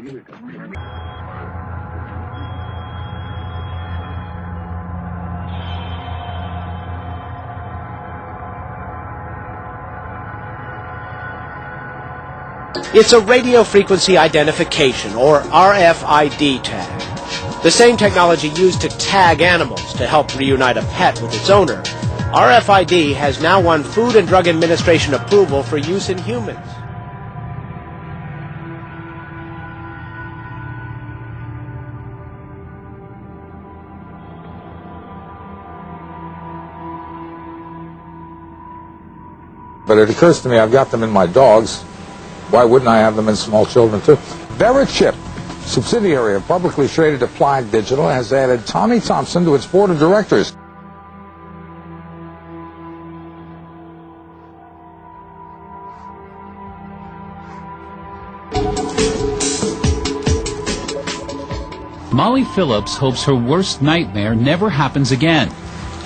It's a radio frequency identification, or RFID tag. The same technology used to tag animals to help reunite a pet with its owner. RFID has now won Food and Drug Administration approval for use in humans. But it occurs to me, I've got them in my dogs. Why wouldn't I have them in small children, too? Verichip, subsidiary of publicly traded Applied Digital, has added Tommy Thompson to its board of directors. Molly Phillips hopes her worst nightmare never happens again.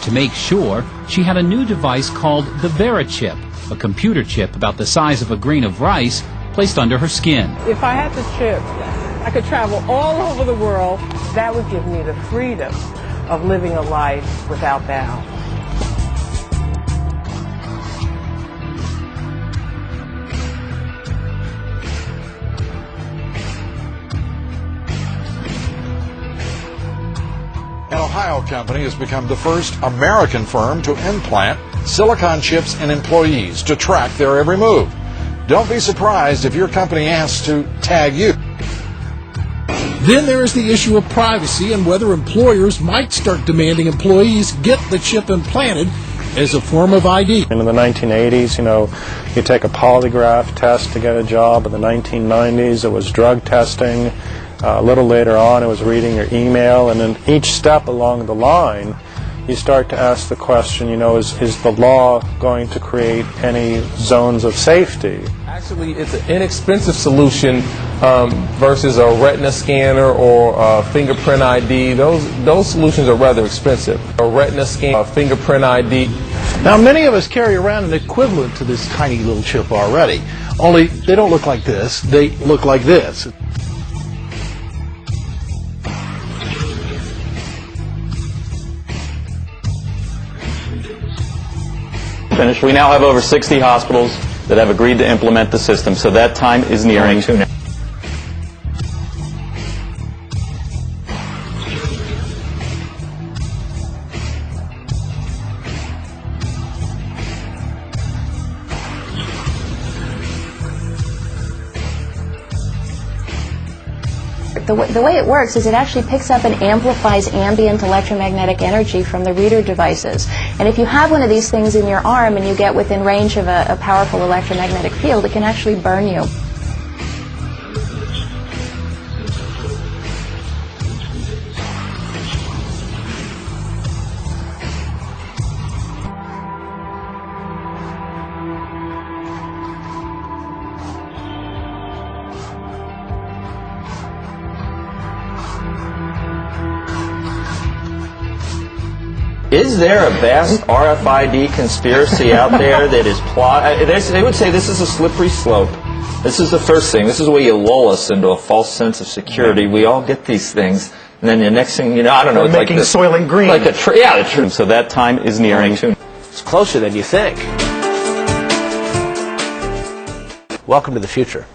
To make sure, she had a new device called the Verichip, a computer chip about the size of a grain of rice placed under her skin. If I had the chip, I could travel all over the world. That would give me the freedom of living a life without bounds. An Ohio company has become the first American firm to implant silicon chips in employees to track their every move. Don't be surprised if your company asks to tag you. Then there is the issue of privacy and whether employers might start demanding employees get the chip implanted as a form of ID. In the 1980s, you take a polygraph test to get a job. In the 1990s, it was drug testing. A little later on, it was reading your email. And in each step along the line, you start to ask the question, is the law going to create any zones of safety? Actually, it's an inexpensive solution versus a retina scanner or a fingerprint ID. Those solutions are rather expensive. A retina scan, a fingerprint ID. Now, many of us carry around an equivalent to this tiny little chip already, only they don't look like this, they look like this. Finished. We now have over 60 hospitals that have agreed to implement the system, so that time is nearing. The way it works is it actually picks up and amplifies ambient electromagnetic energy from the reader devices. And if you have one of these things in your arm and you get within range of a powerful electromagnetic field, it can actually burn you. Is there a vast RFID conspiracy out there that is they would say this is a slippery slope. This is the first thing. This is where you lull us into a false sense of security. We all get these things, and then the next thing I don't know, it's making like Soylent Green. Like the truth. So that time is nearing. It's closer than you think. Welcome to the future.